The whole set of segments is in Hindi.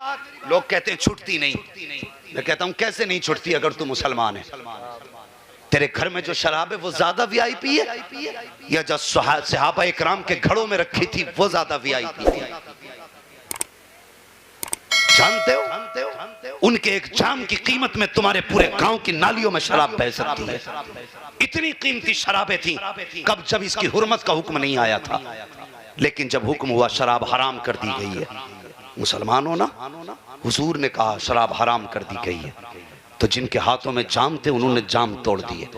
लोग कहते हैं छुटती नहीं, मैं कहता हूं कैसे नहीं छुटती अगर तू मुसलमान है। तेरे घर में जो शराब है वो ज्यादा वीआईपी है या जो सहाबा इकराम के घड़ों में रखी थी वो ज्यादा वीआईपी थी? जानते हो उनके एक जाम की कीमत में तुम्हारे पूरे गांव की नालियों में शराब बह सकती है। इतनी कीमती शराबें थी कब, जब इसकी हुर्मत का हुक्म नहीं आया था। लेकिन जब हुक्म हुआ शराब हराम कर दी गई है, मुसलमानों ना, हुजूर ने कहा शराब हराम कर दी गई है, तो जिनके हाथों में जाम थे उन्होंने जाम तोड़ दिए,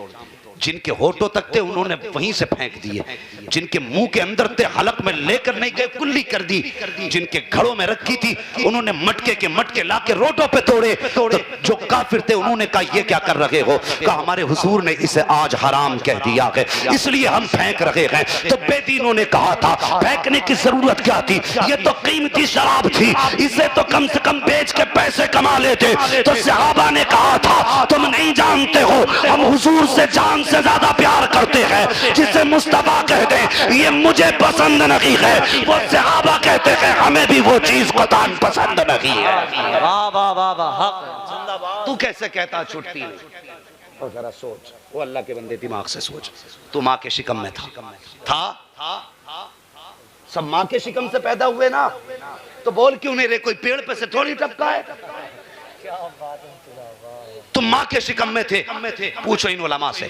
जिनके होठों तक थे उन्होंने वहीं से फेंक दिए, जिनके मुंह के अंदर थे हलक में लेकर नहीं गए कुल्ली कर दी, जिनके घड़ों में रखी थी उन्होंने मटके के मटके लाके रोडों पे तोड़े। तो जो काफिर थे उन्होंने कहा ये क्या कर रहे हो? कहा हमारे हुजूर ने इसे आज हराम कह दिया है इसलिए हम फेंक रहे हैं। तो बेदीनों ने कहा था फेंकने की जरूरत क्या थी, ये तो कीमती शराब थी, इसे तो कम से कम बेच के पैसे कमा लेते। तो सहाबा ने कहा था तुम नहीं जानते हो हम हुजूर से जान से ज्यादा प्यार करते हैं। जिसे मुस्तफा कहते हैं ये मुझे पसंद नहीं है, वो सहाबा कहते हैं हमें भी वो चीज कुतान पसंद नहीं है। वाह वाह वाह वाह, हक। तू कैसे कहता छुटती नहीं? और जरा सोच, वो अल्लाह के बंदे दिमाग से सोच, तू माँ के शिकम में था? सब माँ के शिकम से पैदा हुए ना, तो बोल क्यों नहीं रहे? कोई पेड़ पे से थोड़ी टपका है। तुम माँ के शिकम में थे, पूछो इन उलमा से,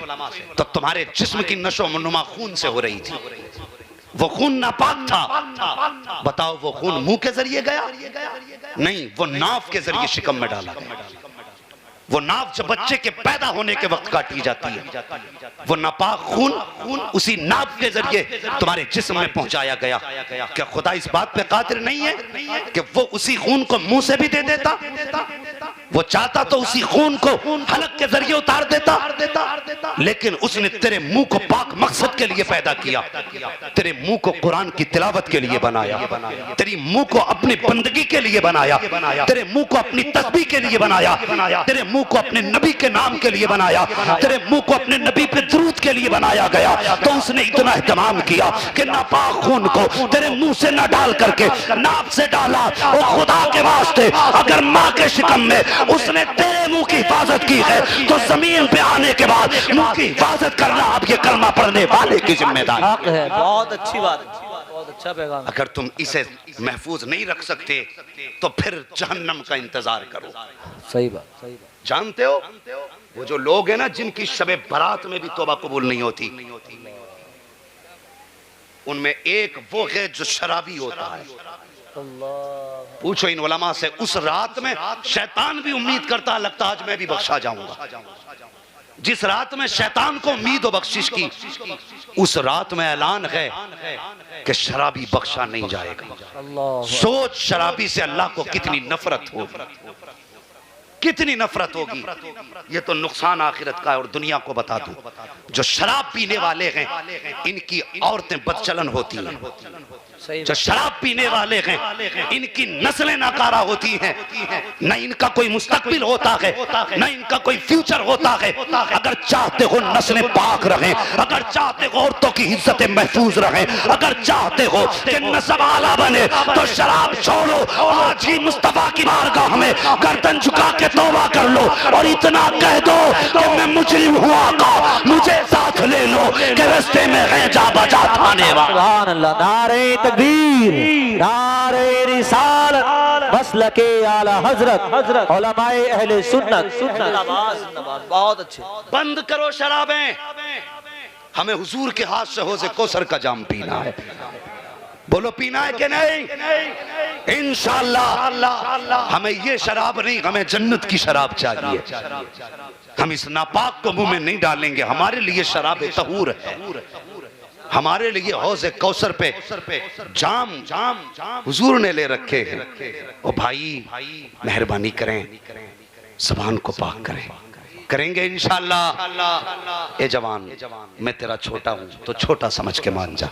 तो तुम्हारे जिस्म की नशो नुमा खून से हो रही थी, वो खून नापाक था। बताओ वो खून मुंह के जरिए गया? नहीं, वो नाफ के जरिए शिकम में डाला गया। वो नाफ जब बच्चे के पैदा होने के वक्त काटी जाती है, वो नापाक खून उसी नाफ के जरिए तुम्हारे जिस्म में पहुंचाया गया। क्या खुदा इस बात पे कादिर नहीं है कि वो उसी खून को मुंह से भी दे देता? वो चाहता तो उसी खून को हलक के जरिए उतार देता, लेकिन उसने तेरे मुंह को पाक मकसद के लिए पैदा किया, तेरे मुंह को कुरान की तिलावत के लिए बनाया, तेरी मुंह को अपनी बंदगी के लिए बनाया, तेरे मुंह को अपनी तस्बीह के लिए बनाया, तेरे मुंह को अपने नबी के नाम के लिए बनाया, तेरे मुंह को अपने नबी पे दुरूद के लिए बनाया गया। तो उसने इतना एहतमाम किया कि नापाक खून को तेरे मुंह से न डाल करके नाप से डाला। और खुदा के वास्ते अगर माँ के शिकम में उसने तेरे मुंह की हिफाजत की है तो जमीन पे आने के बाद मुंह की हिफाजत करना अब ये कलमा पढ़ने वाले की जिम्मेदारी है। बहुत अच्छी बात, बहुत अच्छा पैगाम। अगर तुम इसे महफूज नहीं रख सकते तो फिर जहन्नम का इंतजार करो। सही बात, सही बात। जानते हो वो जो लोग हैं ना जिनकी शबे बारात में भी तौबा कबूल नहीं होती, उनमें एक वो है जो शराबी होता है। पूछो इन उलमा से, उस रात में शैतान भी उम्मीद करता लगता आज मैं भी बख्शा जाऊंगा। जिस रात में शैतान को उम्मीद हो बख्शिश की, उस रात में ऐलान है कि शराबी बख्शा नहीं जाएगा। सोच शराबी से अल्लाह को कितनी नफरत होगी, कितनी नफरत होगी। ये तो नुकसान आखिरत का है। और दुनिया को बता दूं, जो शराब पीने वाले हैं इनकी औरतें बदचलन होती हैं, जो शराब पीने वाले हैं इनकी नस्लें नाकारा होती हैं, न इनका कोई मुस्तकबिल होता है, न इनका कोई फ्यूचर होता है। अगर चाहते हो नस्लें पाक रहें, अगर चाहते हो औरतों की इज्जतें महफूज रहें, अगर चाहते हो कि नस्ब आला बने तो शराब छोड़ो। आज ही मुस्तफा की बारगाह में गर्दन झुका के तौबा कर लो और इतना कह दो कि मैं मुजरिम हुआ का मुझे साथ ले लो कि रास्ते में है जा बजा थाने वाला। सुभान अल्लाह। नारे तकबीर, नारे रिसालत, मसलके आला हजरत, उलमाए अहले सुन्नत। बहुत अच्छे। बंद करो शराबें। हमें हुजूर के हाथ से हौज़े कौसर का जाम पीना है। बोलो पीना है कि नहीं? इंशाअल्लाह हमें ये शराब नहीं, हमें जन्नत की शराब चाहिए। हम इस नापाक को मुंह में नहीं डालेंगे। हमारे लिए शराब तहूर है, हमारे लिए हौज़े कौसर पे जाम हुजूर ने ले रखे हैं। ओ भाई मेहरबानी करें, ज़बान को पाक करें। करेंगे इंशाअल्लाह। ए जवान, मैं तेरा छोटा हूं तो छोटा समझ के मान जा,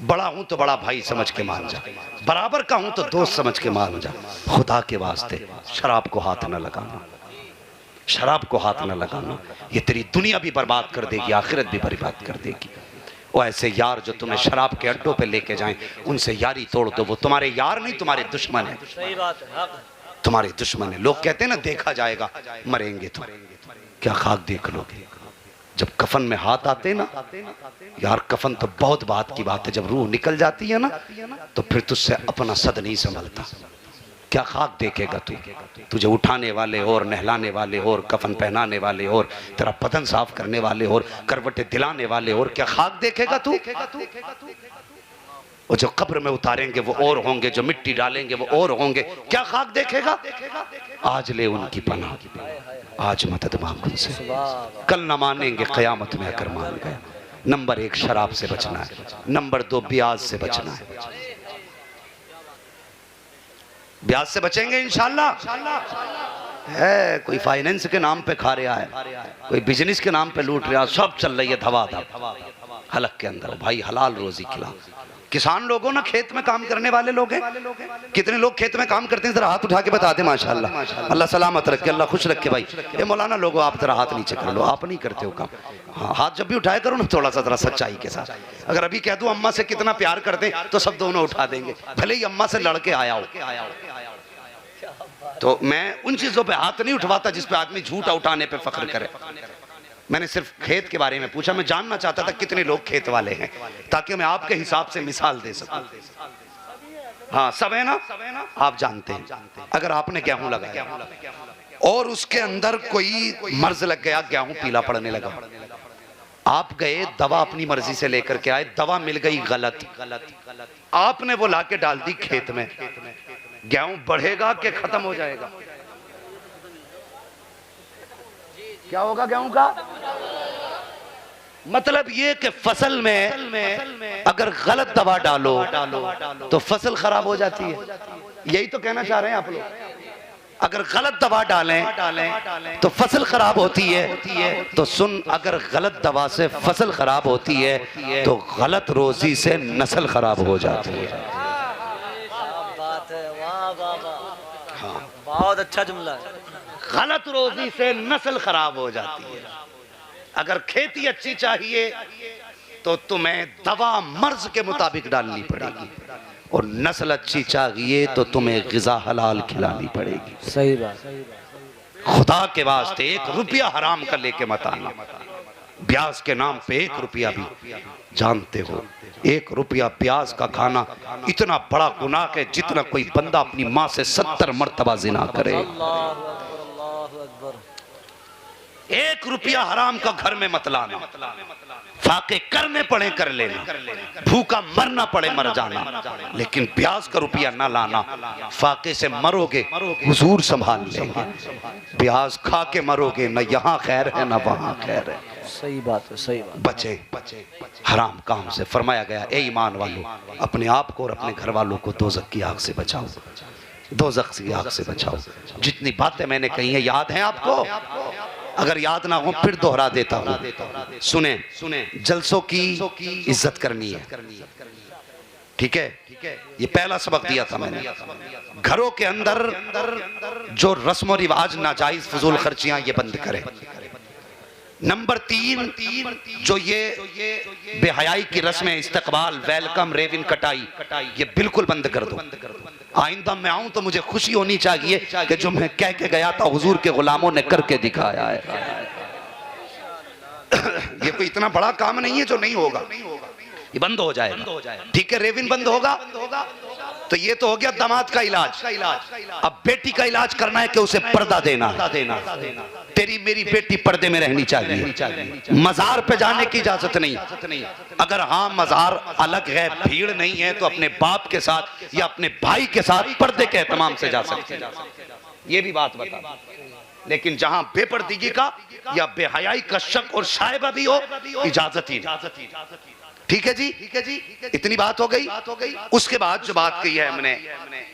बड़ा हूं तो बड़ा भाई समझ के मान जा, बराबर का हूं तो दोस्त समझ के मान जा। खुदा के वास्ते शराब को हाथ न लगाना, शराब को हाथ न लगाना। ये तेरी दुनिया भी बर्बाद कर देगी, आखिरत भी बर्बाद कर देगी। वो ऐसे यार जो तुम्हें शराब के अड्डों पे लेके जाएं, उनसे यारी तोड़ दो। वो तुम्हारे यार नहीं, तुम्हारे दुश्मन है। सही बात है। तुम्हारे दुश्मन है। लोग कहते हैं ना देखा जाएगा, मरेंगे तो क्या खाक देख लोगे। जब कफन में हाथ आते ना यार, कफन तो बहुत बात की बात है, जब रूह निकल जाती है ना तो फिर तुझसे अपना सद नहीं संभलता। क्या खाक देखेगा तू, तुझे उठाने वाले और नहलाने वाले और कफन पहनाने वाले और तेरा बदन साफ करने वाले और करवटें दिलाने वाले और क्या खाक देखेगा तू। और जो कब्र में उतारेंगे वो और होंगे, जो मिट्टी डालेंगे वो और होंगे, क्या खाक देखेगा। आज ले उनकी पनाह, आज मदद मांग उनसे, कल न मानेंगे क़यामत में अगर मान गए। नंबर 1 शराब से बचना है, नंबर 2 ब्याज से बचना है। ब्याज से बचेंगे इंशाल्लाह। है कोई फाइनेंस के नाम पे खा रहा है, कोई बिजनेस के नाम पे लूट रहा है, सब चल रही है धवाधम हलक के अंदर। भाई हलाल रोजी खिला। किसान लोगों ना, खेत में काम करने वाले लोग हैं, कितने लोग खेत में काम करते हैं, जरा हाथ उठा के बता दे माशाल्लाह। अल्लाह सलामत रखे, अल्लाह खुश रखे। भाई ये मौलाना लोगों, आप जरा हाथ नीचे कर लो, आप नहीं करते हो काम। हाँ, हाथ जब भी उठाया करो ना थोड़ा सा जरा सच्चाई के साथ। अगर अभी कह दूं अम्मा से कितना प्यार करते हैं तो सब दोनों उठा देंगे, भले ही अम्मा से लड़के आया हो। तो मैं उन चीजों पे हाथ नहीं उठवाता जिस पे आदमी झूठा उठाने पे फख्र करे। मैंने सिर्फ खेत के बारे में पूछा, मैं जानना चाहता था कितने लोग खेत वाले हैं, ताकि मैं आपके हिसाब से मिसाल दे सकूं। हाँ सब है ना, आप जानते हैं। अगर आपने गेहूं लगाया और उसके अंदर कोई मर्ज लग गया, गेहूं पीला पड़ने लगा, आप गए दवा अपनी मर्जी से लेकर के आए, दवा मिल गई गलत, आपने वो लाके डाल दी खेत में, गेहूं बढ़ेगा कि खत्म हो जाएगा? क्या होगा गेहूं का? मतलब ये कि फसल में अगर गलत दवा डालो तो फसल खराब हो जाती है। यही तो कहना चाह रहे हैं आप लोग। अगर गलत दवा डालें तो फसल खराब होती है। तो सुन, अगर गलत दवा से फसल खराब होती है तो गलत रोजी से नस्ल खराब हो जाती है। हाँ, बहुत अच्छा जुमला है। गलत रोजी से नस्ल खराब हो जाती है। अगर खेती अच्छी चाहिए तो तुम्हें दवा मर्ज के मुताबिक डालनी पड़ेगी, और नस्ल अच्छी चाहिए तो तुम्हें ग़िज़ा हलाल खिलानी पड़ेगी। सही बात। खुदा के वास्ते 1 रुपया हराम का लेके मत आना। ब्याज के नाम पे 1 रुपया भी, जानते हो 1 रुपया ब्याज का खाना इतना बड़ा गुनाह है जितना कोई बंदा अपनी माँ से 70 मर्तबा जिना करे। 1 रुपया हराम का घर में मत लाना। फाके करने पड़े कर लेना, भूखा मरना पड़े मर जाना, लेकिन ब्याज का रुपया ना लाना। फाके से मरोगे हुजूर संभाल लेंगे, ब्याज खा के मरोगे, न यहाँ खैर है न वहाँ खैर है। सही बात है, सही बात। बचे हराम काम से। फरमाया गया, ए ईमान वालों, अपने आप को और अपने घर वालों को दोज़ख की आग से बचाओ, दोज़ख की आग से बचाओ। जितनी बातें मैंने कही हैं याद हैं आपको? अगर याद ना हो फिर दोहरा देता हूँ। सुने, जलसों की इज्जत करनी है, ठीक है? ये पहला सबक दिया था मैंने। घरों के अंदर जो रस्म रिवाज नाजायज फजूल खर्चियां, ये बंद करें। नंबर 3, जो ये बेहयाई की रस्में, इस्तकबाल, वेलकम, रेविन कटाई, ये बिल्कुल बंद कर दो। आइंदा मैं आऊं तो मुझे खुशी होनी चाहिए कि जो मैं कह के गया था हुजूर के गुलामों ने करके दिखाया है। ये कोई इतना बड़ा काम नहीं है जो नहीं होगा, ये बंद हो जाएगा, ठीक है? रेविन बंद होगा तो ये तो हो गया दामाद का इलाज। अब बेटी का इलाज करना है कि उसे पर्दा देना। तेरी मेरी बेटी पर्दे में रहनी चाहिए, मजार पे जाने की इजाजत नहीं। अगर हाँ मजार अलग है, भीड़ नहीं है, तो अपने बाप के साथ या अपने भाई के साथ पर्दे के एहतमाम से जा सकते हैं। ये भी बात बता। लेकिन जहां बेपर्दगी का या बेहयाई का शक और शायबा भी हो, इजाजत ही नहीं। ठीक है जी, इतनी बात हो गई। उसके बाद जो बात कही है हमने,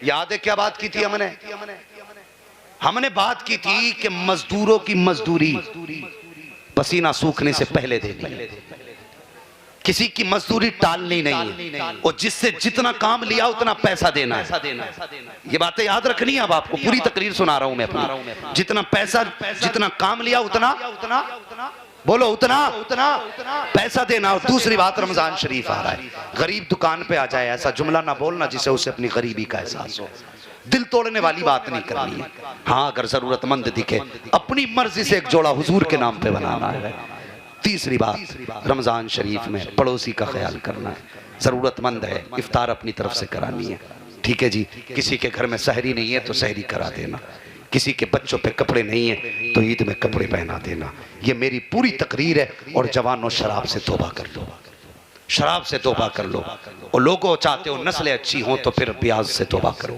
याद है क्या बात की थी हमने बात की थी कि मजदूरों की मजदूरी पसीना सूखने से पहले देनी है, किसी की मजदूरी टालनी नहीं है, और जिससे जितना काम लिया उतना पैसा देना है। ये बातें याद रखनी है। अब आपको पूरी तकरीर सुना रहा हूं मैं अपनी। जितना पैसा, जितना काम लिया उतना बोलो, उतना पैसा देना। और दूसरी बात, रमजान शरीफ आ रहा है, गरीब दुकान पे आ जाए, ऐसा जुमला ना बोलना जिसे उसे अपनी गरीबी का एहसास हो। दिल तोड़ने वाली बात नहीं करनी है। हाँ, अगर जरूरतमंद दिखे अपनी मर्जी से एक जोड़ा हुजूर के नाम पे बनाना है। तीसरी बात, रमजान शरीफ में पड़ोसी का ख्याल करना है। जरूरतमंद है, इफ्तार अपनी तरफ से करानी है, ठीक है जी। किसी के घर में सहरी नहीं है तो सहरी करा देना, किसी के बच्चों पे कपड़े नहीं है तो ईद में कपड़े पहना देना। ये मेरी पूरी तकरीर है। और जवानों, शराब से तौबा कर लो, शराब से तौबा कर लो। और लोगों चाहते हो नस्लें अच्छी हों तो फिर ब्याज से तौबा करो।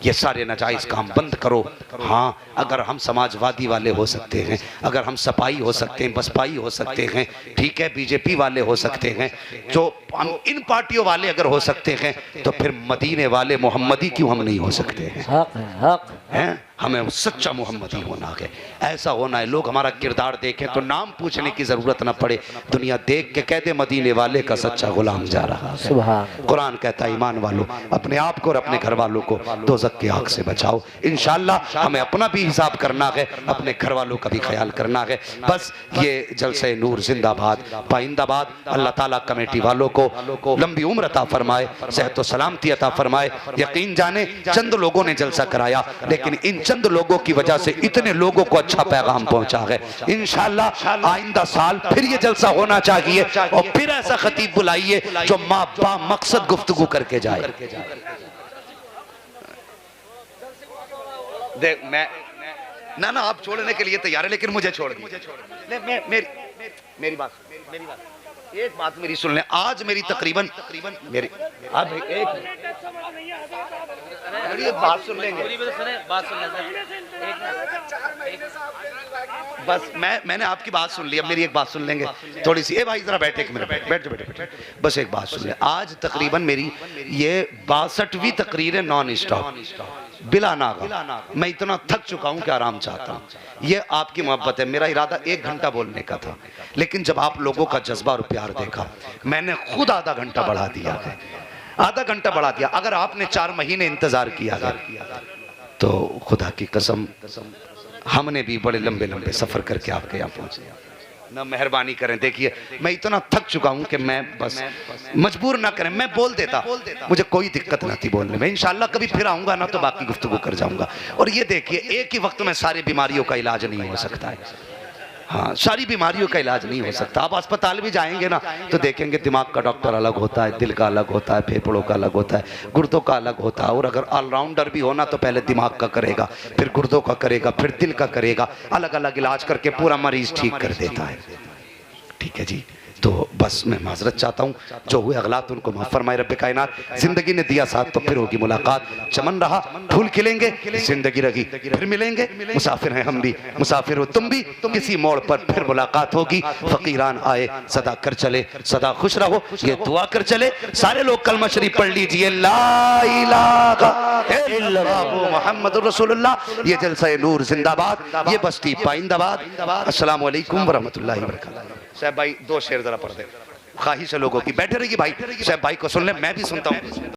ये सारे नाजायज़ काम बंद करो। हाँ, अगर हम समाजवादी वाले हो सकते हैं, अगर हम सपाई हो सकते हैं, बसपाई हो सकते हैं, ठीक है, बीजेपी वाले हो सकते हैं, जो हम इन पार्टियों वाले अगर हो सकते हैं तो फिर मदीने वाले मोहम्मदी क्यों हम नहीं हो सकते हैं? हक है, हक हैं? हमें सच्चा मोहम्मदी होना है, ऐसा होना है। लोग हमारा किरदार देखें तो नाम पूछने की जरूरत ना पड़े, दुनिया देख के कह दे मदीने वाले का सच्चा गुलाम जा रहा है। सुभान। कुरान कहता है ईमान वालों, अपने आप को और अपने घर वालों को दोज़ख की आग से बचाओ। इंशाअल्लाह हमें अपना भी हिसाब करना है, अपने घर वालों का भी ख्याल करना है। बस ये जलसे नूर जिंदाबाद पाइंदाबाद। अल्लाह ताला कमेटी वालों को लंबी उम्र अता फरमाए, सेहत व सलामती अता फरमाए। यकीन जाने चंद लोगों ने जलसा कराया, लेकिन इन चंद लोगों की वजह से इतने लोगों को अच्छा पैगाम पहुंचा है। इंशाअल्लाह आइंदा साल फिर ये जलसा होना चाहिए और फिर ऐसा खतीब बुलाइए जो माँ बा मकसद गुफ्तगू करके जाए। देख, मैं ना आप छोड़ने के लिए तैयार है, लेकिन मुझे छोड़ दीजिए। मेरी बात एक बात मेरी सुन लें। आज मेरी तकरीबन मेरी अब एक बात सुन लेंगे, बस मैंने आपकी बात सुन ली, अब मेरी एक बात सुन लेंगे थोड़ी सी। ए भाई जरा बैठे, एक मिनट बैठ, बस एक बात सुन ले। आज तकरीबन मेरी ये 62वीं तकरीर है नॉन स्टॉप, बिला नागा। मैं इतना थक चुका हूं कि आराम चाहता हूं। ये आपकी मोहब्बत है। मेरा इरादा 1 घंटा बोलने का था, लेकिन जब आप लोगों का जज्बा और प्यार देखा, मैंने खुद आधा घंटा बढ़ा दिया है, आधा घंटा बढ़ा दिया। अगर आपने 4 महीने इंतजार किया है तो खुदा की कसम हमने भी बड़े लंबे लंबे सफर करके आपके यहाँ पहुंचे ना। मेहरबानी करें, देखिए मैं इतना थक चुका हूं कि मैं बस मजबूर ना करें, मैं बोल देता, मुझे कोई दिक्कत ना थी बोलने में। इंशाल्लाह कभी फिर आऊंगा ना तो बाकी गुफ्तगू कर जाऊंगा। और ये देखिए, एक ही वक्त में सारी बीमारियों का इलाज नहीं हो सकता है। हाँ, सारी बीमारियों का इलाज नहीं हो सकता। आप अस्पताल भी जाएंगे ना तो देखेंगे दिमाग का डॉक्टर अलग होता है, दिल का अलग होता है, फेफड़ों का अलग होता है, गुर्दों का अलग होता है। और अगर ऑलराउंडर भी होना तो पहले दिमाग का करेगा, फिर गुर्दों का करेगा, फिर दिल का करेगा, अलग अलग इलाज करके पूरा मरीज ठीक कर देता है। ठीक है जी, तो बस मैं माजरत चाहता हूँ, जो हुए अगलात उनको माफ फरमाए रब्बे कायनात। जिंदगी ने दिया साथ तो फिर होगी मुलाकात, चमन रहा फूल खिलेंगे, जिंदगी रही फिर मिलेंगे। मुसाफिर हैं हम भी, मुसाफिर हो तुम भी, किसी मोड़ पर फिर मुलाकात होगी। फकीरान आए सदा कर चले, सदा खुश रहो, ये दुआ कर चले। सारे लोग कलमा शरीफ पढ़ लीजिए, ला इलाहा इल्लल्लाह मुहम्मदुर रसूलुल्लाह। ये जलसा नूर जिंदाबाद, ये बस्ती पाइंदाबाद। अस्सलामु अलैकुम व रहमतुल्लाहि व बरकातहू। साहब भाई 2 शेर जरा पढ़ दे, ख्वाहिश है लोगों की। बैठे रहिए भाई, साहब भाई को सुन ले, मैं भी सुनता हूँ।